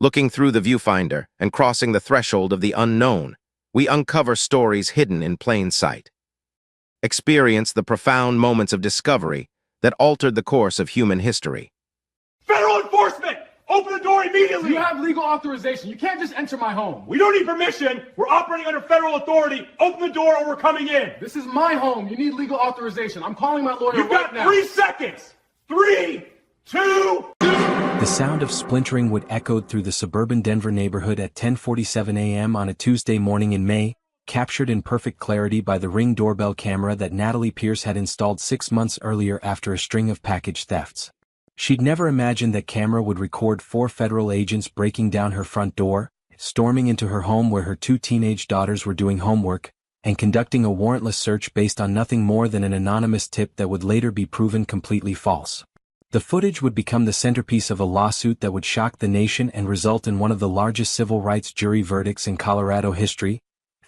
Looking through the viewfinder and crossing the threshold of the unknown, we uncover stories hidden in plain sight. Experience the profound moments of discovery that altered the course of human history. Federal enforcement! Open the door immediately! You have legal authorization. You can't just enter my home. We don't need permission. We're operating under federal authority. Open the door or we're coming in. This is my home. You need legal authorization. I'm calling my lawyer You've right got now. 3 seconds. 3, 2... The sound of splintering wood echoed through the suburban Denver neighborhood at 10:47 a.m. on a Tuesday morning in May, captured in perfect clarity by the Ring doorbell camera that Natalie Pierce had installed 6 months earlier after a string of package thefts. She'd never imagined that camera would record 4 federal agents breaking down her front door, storming into her home where her 2 teenage daughters were doing homework, and conducting a warrantless search based on nothing more than an anonymous tip that would later be proven completely false. The footage would become the centerpiece of a lawsuit that would shock the nation and result in one of the largest civil rights jury verdicts in Colorado history,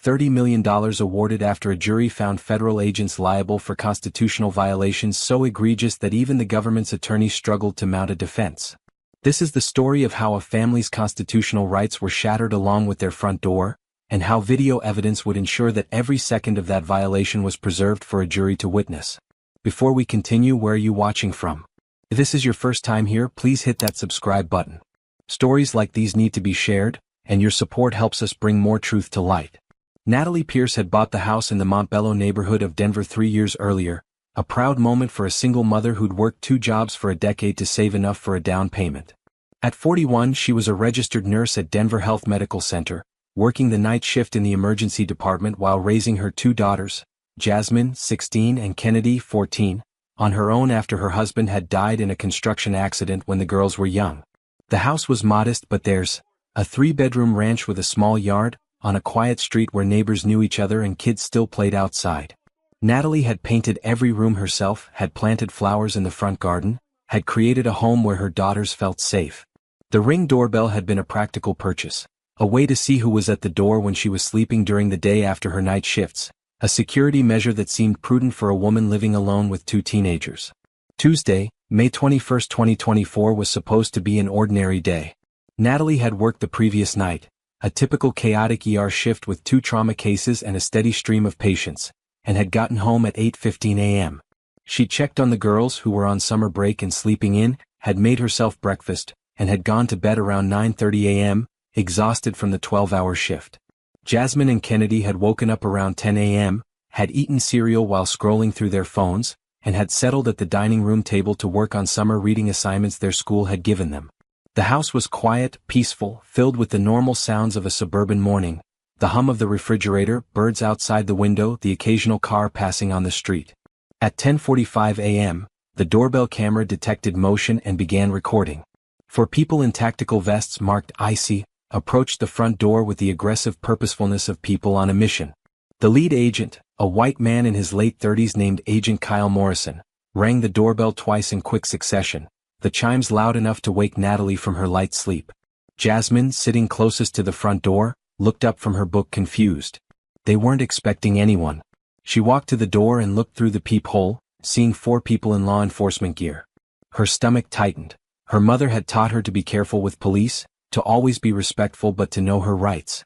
$30 million awarded after a jury found federal agents liable for constitutional violations so egregious that even the government's attorneys struggled to mount a defense. This is the story of how a family's constitutional rights were shattered along with their front door, and how video evidence would ensure that every second of that violation was preserved for a jury to witness. Before we continue, where are you watching from? If this is your first time here, please hit that subscribe button. Stories like these need to be shared, and your support helps us bring more truth to light. Natalie Pierce had bought the house in the Montbello neighborhood of Denver 3 years earlier, a proud moment for a single mother who'd worked 2 jobs for a decade to save enough for a down payment. At 41, she was a registered nurse at Denver Health Medical Center, working the night shift in the emergency department while raising her 2 daughters, Jasmine, 16, and Kennedy, 14. On her own after her husband had died in a construction accident when the girls were young. The house was modest, but there's a 3-bedroom ranch with a small yard, on a quiet street where neighbors knew each other and kids still played outside. Natalie had painted every room herself, had planted flowers in the front garden, had created a home where her daughters felt safe. The Ring doorbell had been a practical purchase, a way to see who was at the door when she was sleeping during the day after her night shifts. A security measure that seemed prudent for a woman living alone with 2 teenagers. Tuesday, May 21, 2024 was supposed to be an ordinary day. Natalie had worked the previous night, a typical chaotic ER shift with 2 trauma cases and a steady stream of patients, and had gotten home at 8:15 a.m. She checked on the girls who were on summer break and sleeping in, had made herself breakfast, and had gone to bed around 9:30 a.m., exhausted from the 12-hour shift. Jasmine and Kennedy had woken up around 10 a.m., had eaten cereal while scrolling through their phones, and had settled at the dining room table to work on summer reading assignments their school had given them. The house was quiet, peaceful, filled with the normal sounds of a suburban morning, the hum of the refrigerator, birds outside the window, the occasional car passing on the street. At 10:45 a.m., the doorbell camera detected motion and began recording. 4 people in tactical vests marked icy approached the front door with the aggressive purposefulness of people on a mission. The lead agent, a white man in his late 30s named Agent Kyle Morrison, rang the doorbell twice in quick succession, the chimes loud enough to wake Natalie from her light sleep. Jasmine, sitting closest to the front door, looked up from her book confused. They weren't expecting anyone. She walked to the door and looked through the peephole, seeing 4 people in law enforcement gear. Her stomach tightened. Her mother had taught her to be careful with police, to always be respectful but to know her rights.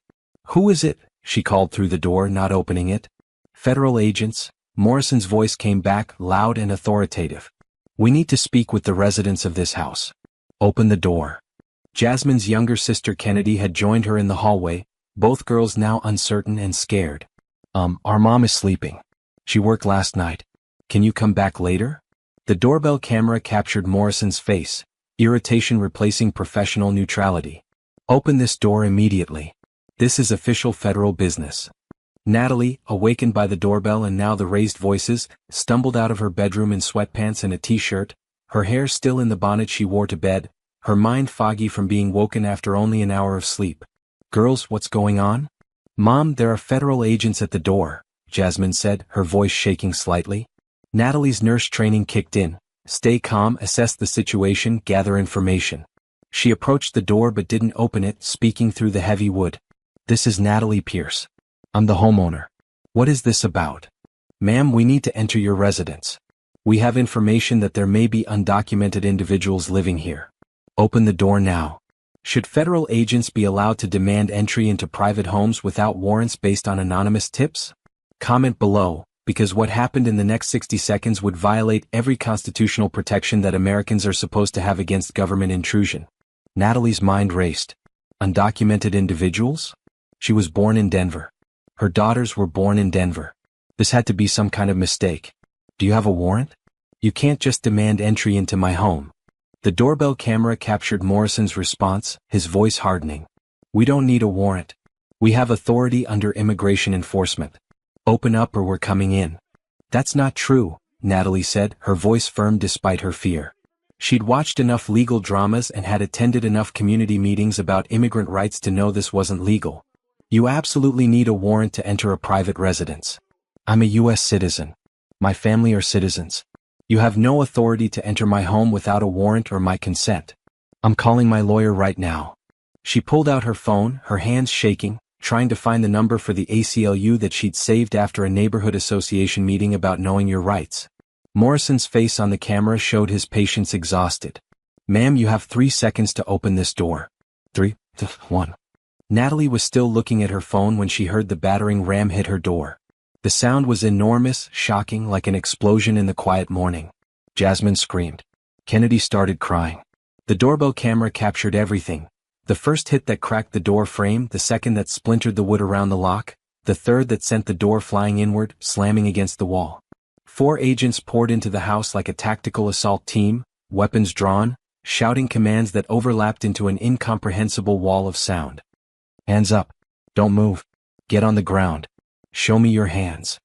"Who is it?" she called through the door, not opening it. "Federal agents." Morrison's voice came back, loud and authoritative. "We need to speak with the residents of this house. Open the door." Jasmine's younger sister Kennedy had joined her in the hallway, both girls now uncertain and scared. Our mom is sleeping. She worked last night. Can you come back later?" The doorbell camera captured Morrison's face, irritation replacing professional neutrality. "Open this door immediately. This is official federal business." Natalie, awakened by the doorbell and now the raised voices, stumbled out of her bedroom in sweatpants and a t-shirt, her hair still in the bonnet she wore to bed, her mind foggy from being woken after only an hour of sleep. "Girls, what's going on?" "Mom, there are federal agents at the door," Jasmine said, her voice shaking slightly. Natalie's nurse training kicked in. Stay calm, assess the situation, gather information. She approached the door but didn't open it, speaking through the heavy wood. "This is Natalie Pierce. I'm the homeowner. What is this about?" "Ma'am, we need to enter your residence. We have information that there may be undocumented individuals living here. Open the door now." Should federal agents be allowed to demand entry into private homes without warrants based on anonymous tips? Comment below, because what happened in the next 60 seconds would violate every constitutional protection that Americans are supposed to have against government intrusion. Natalie's mind raced. Undocumented individuals? She was born in Denver. Her daughters were born in Denver. This had to be some kind of mistake. Do you have a warrant? You can't just demand entry into my home. The doorbell camera captured Morrison's response, his voice hardening. We don't need a warrant. We have authority under immigration enforcement. Open up or we're coming in. That's not true, Natalie said, her voice firm despite her fear. She'd watched enough legal dramas and had attended enough community meetings about immigrant rights to know this wasn't legal. You absolutely need a warrant to enter a private residence. I'm a U.S. citizen. My family are citizens. You have no authority to enter my home without a warrant or my consent. I'm calling my lawyer right now. She pulled out her phone, her hands shaking, trying to find the number for the ACLU that she'd saved after a neighborhood association meeting about knowing your rights. Morrison's face on the camera showed his patience exhausted. Ma'am, you have 3 seconds to open this door. 3, 2, 1. Natalie was still looking at her phone when she heard the battering ram hit her door. The sound was enormous, shocking, like an explosion in the quiet morning. Jasmine screamed. Kennedy started crying. The doorbell camera captured everything. The first hit that cracked the door frame, the second that splintered the wood around the lock, the third that sent the door flying inward, slamming against the wall. 4 agents poured into the house like a tactical assault team, weapons drawn, shouting commands that overlapped into an incomprehensible wall of sound. Hands up. Don't move. Get on the ground. Show me your hands.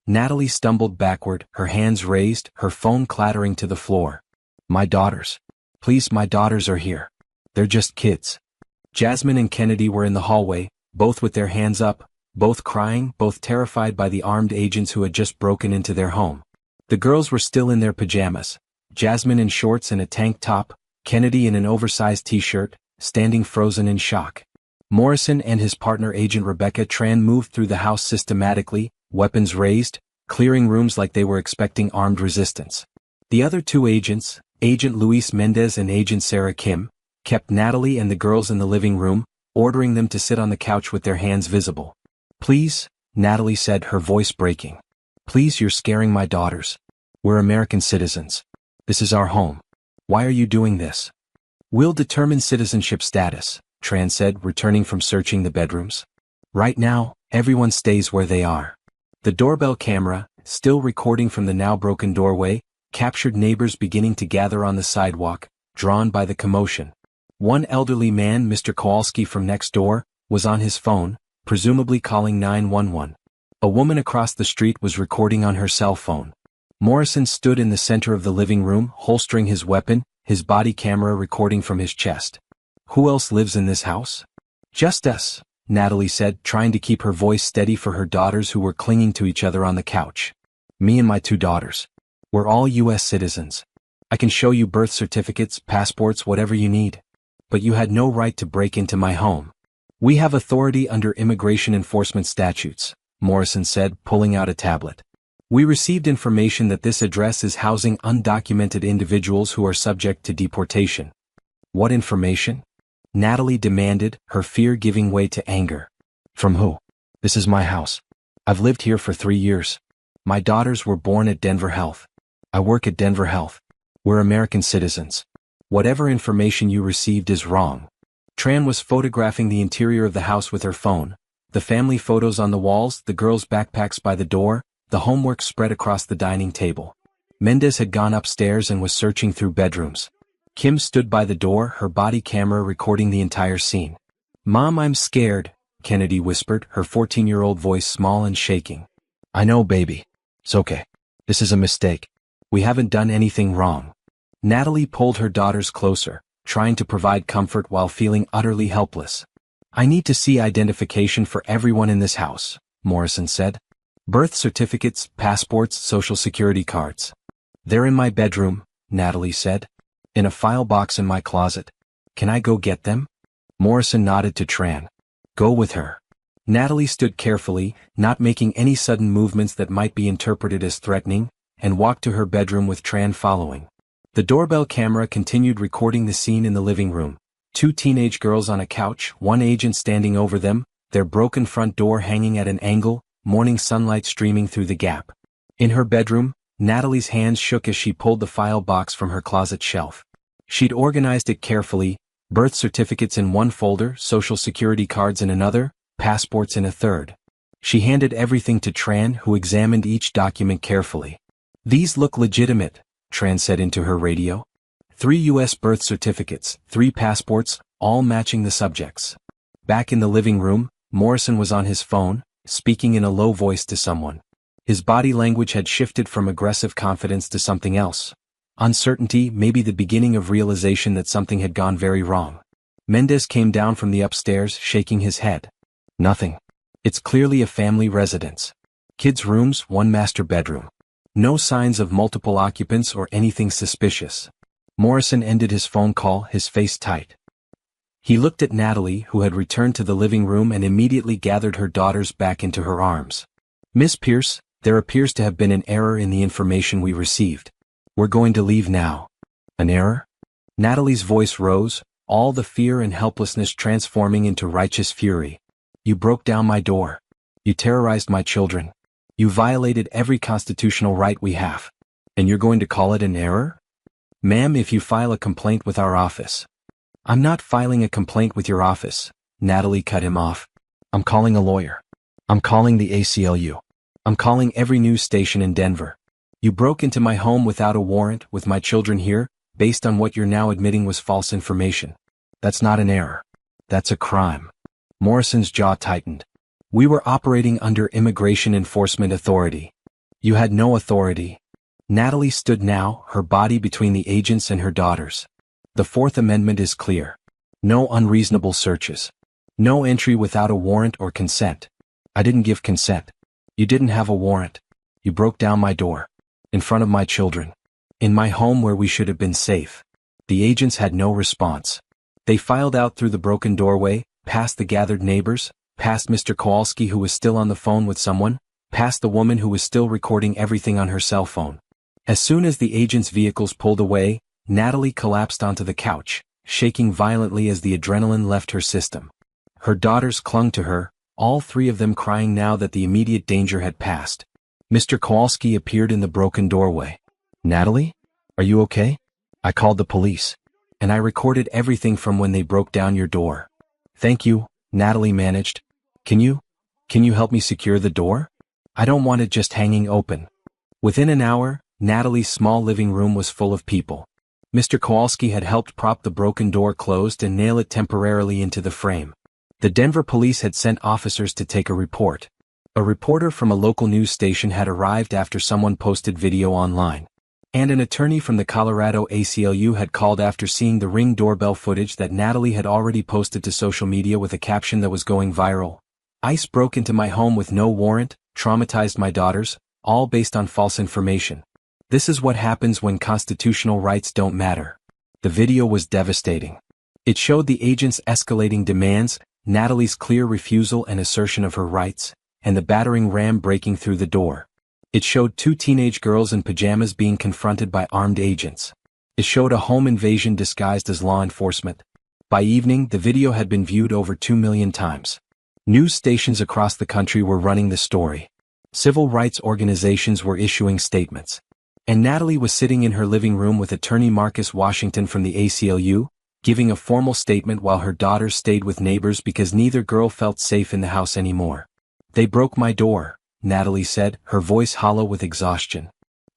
Natalie stumbled backward, her hands raised, her phone clattering to the floor. My daughters. Please, my daughters are here. They're just kids. Jasmine and Kennedy were in the hallway, both with their hands up, both crying, both terrified by the armed agents who had just broken into their home. The girls were still in their pajamas, Jasmine in shorts and a tank top, Kennedy in an oversized t-shirt, standing frozen in shock. Morrison and his partner Agent Rebecca Tran moved through the house systematically, weapons raised, clearing rooms like they were expecting armed resistance. The other 2 agents, Agent Luis Mendez and Agent Sarah Kim, kept Natalie and the girls in the living room, ordering them to sit on the couch with their hands visible. Please, Natalie said, her voice breaking. Please, you're scaring my daughters. We're American citizens. This is our home. Why are you doing this? We'll determine citizenship status, Tran said, returning from searching the bedrooms. Right now, everyone stays where they are. The doorbell camera, still recording from the now broken doorway, captured neighbors beginning to gather on the sidewalk, drawn by the commotion. One elderly man, Mr. Kowalski from next door, was on his phone, presumably calling 911. A woman across the street was recording on her cell phone. Morrison stood in the center of the living room, holstering his weapon, his body camera recording from his chest. Who else lives in this house? Just us, Natalie said, trying to keep her voice steady for her daughters who were clinging to each other on the couch. Me and my 2 daughters. We're all U.S. citizens. I can show you birth certificates, passports, whatever you need. But you had no right to break into my home. We have authority under immigration enforcement statutes, Morrison said, pulling out a tablet. We received information that this address is housing undocumented individuals who are subject to deportation. What information? Natalie demanded, her fear giving way to anger. From who? This is my house. I've lived here for 3 years. My daughters were born at Denver Health. I work at Denver Health. We're American citizens. Whatever information you received is wrong. Tran was photographing the interior of the house with her phone. The family photos on the walls, the girls' backpacks by the door, the homework spread across the dining table. Mendez had gone upstairs and was searching through bedrooms. Kim stood by the door, her body camera recording the entire scene. Mom, I'm scared, Kennedy whispered, her 14-year-old voice small and shaking. I know, baby. It's okay. This is a mistake. We haven't done anything wrong. Natalie pulled her daughters closer, trying to provide comfort while feeling utterly helpless. I need to see identification for everyone in this house, Morrison said. Birth certificates, passports, social security cards. They're in my bedroom, Natalie said. In a file box in my closet. Can I go get them? Morrison nodded to Tran. Go with her. Natalie stood carefully, not making any sudden movements that might be interpreted as threatening, and walked to her bedroom with Tran following. The doorbell camera continued recording the scene in the living room. two teenage girls on a couch, one agent standing over them, their broken front door hanging at an angle, morning sunlight streaming through the gap. In her bedroom, Natalie's hands shook as she pulled the file box from her closet shelf. She'd organized it carefully, birth certificates in one folder, social security cards in another, passports in a third. She handed everything to Tran, who examined each document carefully. "These look legitimate," Tran said into her radio. 3 U.S. birth certificates, 3 passports, all matching the subjects. Back in the living room, Morrison was on his phone, speaking in a low voice to someone. His body language had shifted from aggressive confidence to something else. Uncertainty, maybe the beginning of realization that something had gone very wrong. Mendez came down from the upstairs, shaking his head. "Nothing. It's clearly a family residence. Kids' rooms, one master bedroom. No signs of multiple occupants or anything suspicious." Morrison ended his phone call, his face tight. He looked at Natalie, who had returned to the living room and immediately gathered her daughters back into her arms. "Miss Pierce, there appears to have been an error in the information we received. We're going to leave now." "An error?" Natalie's voice rose, all the fear and helplessness transforming into righteous fury. "You broke down my door. You terrorized my children. You violated every constitutional right we have. And you're going to call it an error? Ma'am, if you file a complaint with our office." "I'm not filing a complaint with your office," Natalie cut him off. "I'm calling a lawyer. I'm calling the ACLU. I'm calling every news station in Denver. You broke into my home without a warrant, with my children here, based on what you're now admitting was false information. That's not an error. That's a crime." Morrison's jaw tightened. "We were operating under Immigration Enforcement Authority. You had no authority." Natalie stood now, her body between the agents and her daughters. "The Fourth Amendment is clear. No unreasonable searches. No entry without a warrant or consent. I didn't give consent. You didn't have a warrant. You broke down my door. In front of my children. In my home where we should have been safe." The agents had no response. They filed out through the broken doorway, past the gathered neighbors, past Mr. Kowalski, who was still on the phone with someone, past the woman who was still recording everything on her cell phone. As soon as the agents' vehicles pulled away, Natalie collapsed onto the couch, shaking violently as the adrenaline left her system. Her daughters clung to her, all 3 of them crying now that the immediate danger had passed. Mr. Kowalski appeared in the broken doorway. "Natalie? Are you okay? I called the police. And I recorded everything from when they broke down your door." "Thank you," Natalie managed. Can you help me secure the door? I don't want it just hanging open." Within an hour, Natalie's small living room was full of people. Mr. Kowalski had helped prop the broken door closed and nail it temporarily into the frame. The Denver police had sent officers to take a report. A reporter from a local news station had arrived after someone posted video online. And an attorney from the Colorado ACLU had called after seeing the Ring doorbell footage that Natalie had already posted to social media with a caption that was going viral. "ICE broke into my home with no warrant, traumatized my daughters, all based on false information. This is what happens when constitutional rights don't matter." The video was devastating. It showed the agents' escalating demands, Natalie's clear refusal and assertion of her rights, and the battering ram breaking through the door. It showed 2 teenage girls in pajamas being confronted by armed agents. It showed a home invasion disguised as law enforcement. By evening, the video had been viewed over 2 million times. News stations across the country were running the story. Civil rights organizations were issuing statements. And Natalie was sitting in her living room with attorney Marcus Washington from the ACLU, giving a formal statement while her daughters stayed with neighbors because neither girl felt safe in the house anymore. "They broke my door," Natalie said, her voice hollow with exhaustion.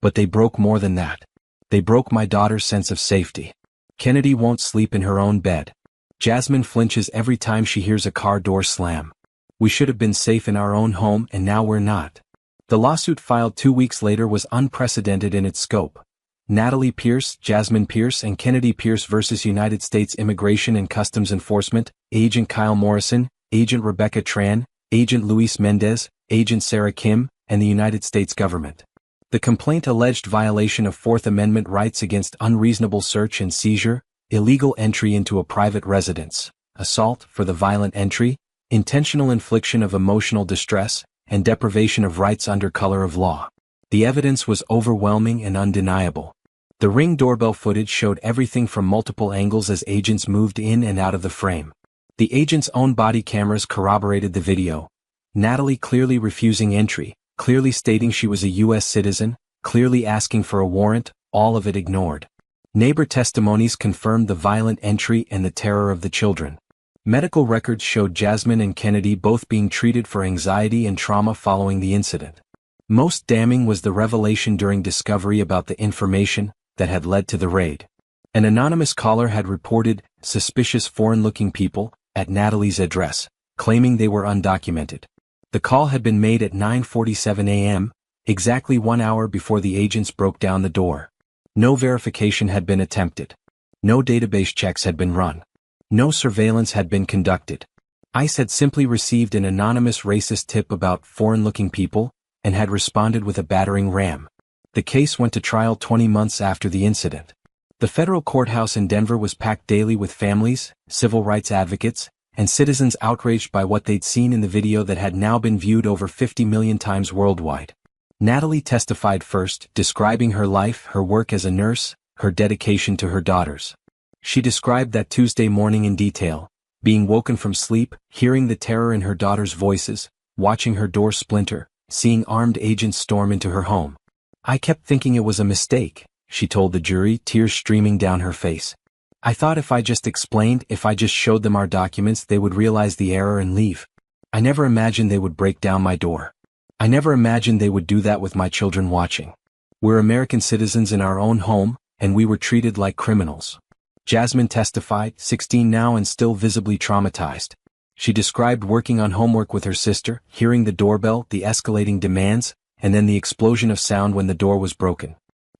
"But they broke more than that. They broke my daughter's sense of safety. Kennedy won't sleep in her own bed. Jasmine flinches every time she hears a car door slam. We should have been safe in our own home and now we're not." The lawsuit filed 2 weeks later was unprecedented in its scope. Natalie Pierce, Jasmine Pierce and Kennedy Pierce versus United States Immigration and Customs Enforcement, Agent Kyle Morrison, Agent Rebecca Tran, Agent Luis Mendez, Agent Sarah Kim, and the United States government. The complaint alleged violation of Fourth Amendment rights against unreasonable search and seizure, illegal entry into a private residence, assault for the violent entry, intentional infliction of emotional distress, and deprivation of rights under color of law. The evidence was overwhelming and undeniable. The Ring doorbell footage showed everything from multiple angles as agents moved in and out of the frame. The agents' own body cameras corroborated the video. Natalie clearly refusing entry, clearly stating she was a U.S. citizen, clearly asking for a warrant, all of it ignored. Neighbor testimonies confirmed the violent entry and the terror of the children. Medical records showed Jasmine and Kennedy both being treated for anxiety and trauma following the incident. Most damning was the revelation during discovery about the information that had led to the raid. An anonymous caller had reported suspicious foreign-looking people at Natalie's address, claiming they were undocumented. The call had been made at 9:47 a.m., exactly 1 hour before the agents broke down the door. No verification had been attempted. No database checks had been run. No surveillance had been conducted. ICE had simply received an anonymous racist tip about foreign-looking people and had responded with a battering ram. The case went to trial 20 months after the incident. The federal courthouse in Denver was packed daily with families, civil rights advocates, and citizens outraged by what they'd seen in the video that had now been viewed over 50 million times worldwide. Natalie testified first, describing her life, her work as a nurse, her dedication to her daughters. She described that Tuesday morning in detail, being woken from sleep, hearing the terror in her daughters' voices, watching her door splinter, seeing armed agents storm into her home. "I kept thinking it was a mistake," she told the jury, tears streaming down her face. "I thought if I just explained, if I just showed them our documents, they would realize the error and leave. I never imagined they would break down my door. I never imagined they would do that with my children watching. We're American citizens in our own home, and we were treated like criminals." Jasmine testified, 16 now and still visibly traumatized. She described working on homework with her sister, hearing the doorbell, the escalating demands, and then the explosion of sound when the door was broken.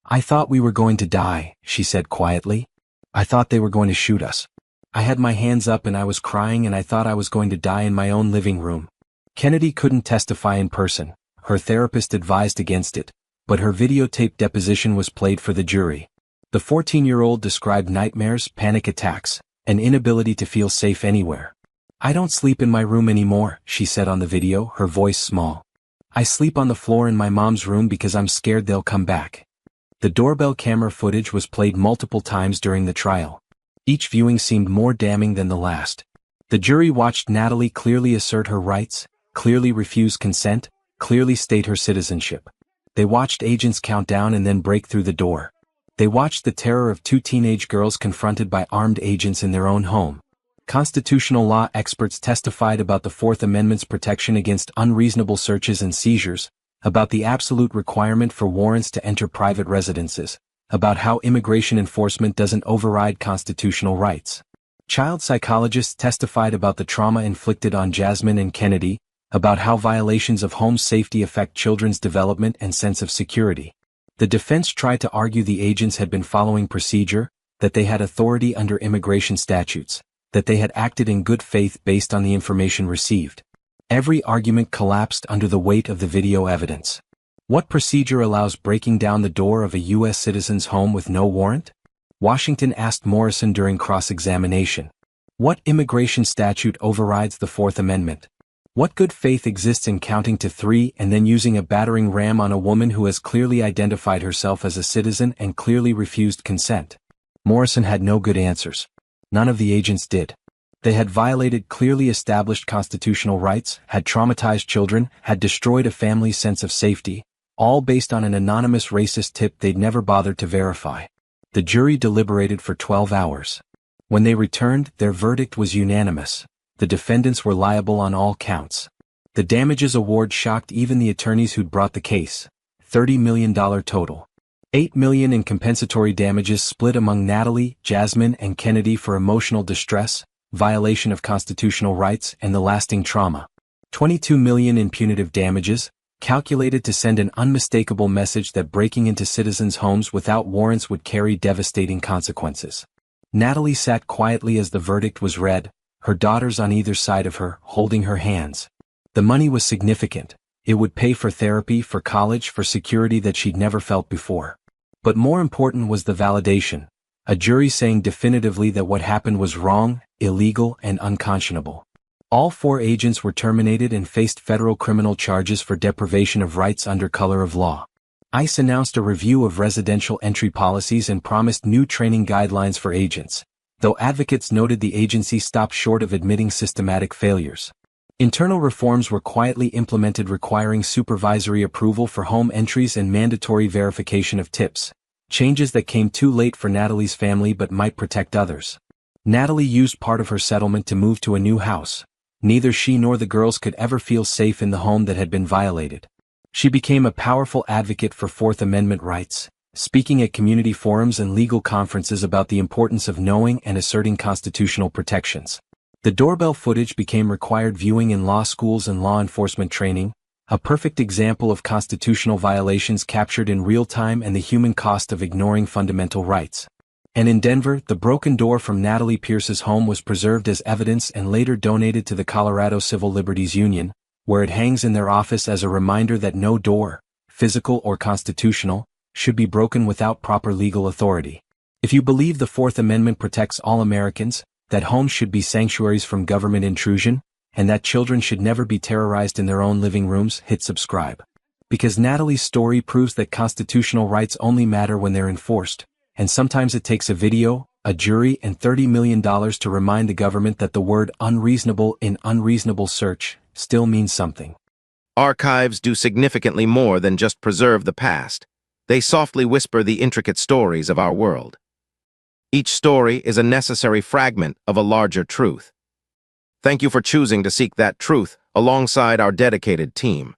"I thought we were going to die," she said quietly. "I thought they were going to shoot us. I had my hands up and I was crying and I thought I was going to die in my own living room." Kennedy couldn't testify in person. Her therapist advised against it, but her videotaped deposition was played for the jury. The 14-year-old described nightmares, panic attacks, an inability to feel safe anywhere. "I don't sleep in my room anymore," she said on the video, her voice small. "I sleep on the floor in my mom's room because I'm scared they'll come back." The doorbell camera footage was played multiple times during the trial. Each viewing seemed more damning than the last. The jury watched Natalie clearly assert her rights, clearly refuse consent, clearly state her citizenship. They watched agents count down and then break through the door. They watched the terror of two teenage girls confronted by armed agents in their own home. Constitutional law experts testified about the Fourth Amendment's protection against unreasonable searches and seizures, about the absolute requirement for warrants to enter private residences, about how immigration enforcement doesn't override constitutional rights. Child psychologists testified about the trauma inflicted on Jasmine and Kennedy, about how violations of home safety affect children's development and sense of security. The defense tried to argue the agents had been following procedure, that they had authority under immigration statutes, that they had acted in good faith based on the information received. Every argument collapsed under the weight of the video evidence. What procedure allows breaking down the door of a U.S. citizen's home with no warrant? Washington asked Morrison during cross-examination. What immigration statute overrides the Fourth Amendment? What good faith exists in counting to 3 and then using a battering ram on a woman who has clearly identified herself as a citizen and clearly refused consent? Morrison had no good answers. None of the agents did. They had violated clearly established constitutional rights, had traumatized children, had destroyed a family's sense of safety, all based on an anonymous racist tip they'd never bothered to verify. The jury deliberated for 12 hours. When they returned, their verdict was unanimous. The defendants were liable on all counts. The damages award shocked even the attorneys who'd brought the case. $30 million total. $8 million in compensatory damages split among Natalie, Jasmine, and Kennedy for emotional distress, violation of constitutional rights, and the lasting trauma. $22 million in punitive damages, calculated to send an unmistakable message that breaking into citizens' homes without warrants would carry devastating consequences. Natalie sat quietly as the verdict was read, her daughters on either side of her, holding her hands. The money was significant. It would pay for therapy, for college, for security that she'd never felt before. But more important was the validation. A jury saying definitively that what happened was wrong, illegal, and unconscionable. All 4 agents were terminated and faced federal criminal charges for deprivation of rights under color of law. ICE announced a review of residential entry policies and promised new training guidelines for agents, though advocates noted the agency stopped short of admitting systematic failures. Internal reforms were quietly implemented requiring supervisory approval for home entries and mandatory verification of tips, changes that came too late for Natalie's family but might protect others. Natalie used part of her settlement to move to a new house. Neither she nor the girls could ever feel safe in the home that had been violated. She became a powerful advocate for Fourth Amendment rights, speaking at community forums and legal conferences about the importance of knowing and asserting constitutional protections. The doorbell footage became required viewing in law schools and law enforcement training, a perfect example of constitutional violations captured in real time and the human cost of ignoring fundamental rights. And in Denver, the broken door from Natalie Pierce's home was preserved as evidence and later donated to the Colorado Civil Liberties Union, where it hangs in their office as a reminder that no door, physical or constitutional, should be broken without proper legal authority. If you believe the Fourth Amendment protects all Americans, that homes should be sanctuaries from government intrusion, and that children should never be terrorized in their own living rooms, hit subscribe. Because Natalie's story proves that constitutional rights only matter when they're enforced, and sometimes it takes a video, a jury, and $30 million to remind the government that the word unreasonable in unreasonable search still means something. Archives do significantly more than just preserve the past. They softly whisper the intricate stories of our world. Each story is a necessary fragment of a larger truth. Thank you for choosing to seek that truth alongside our dedicated team.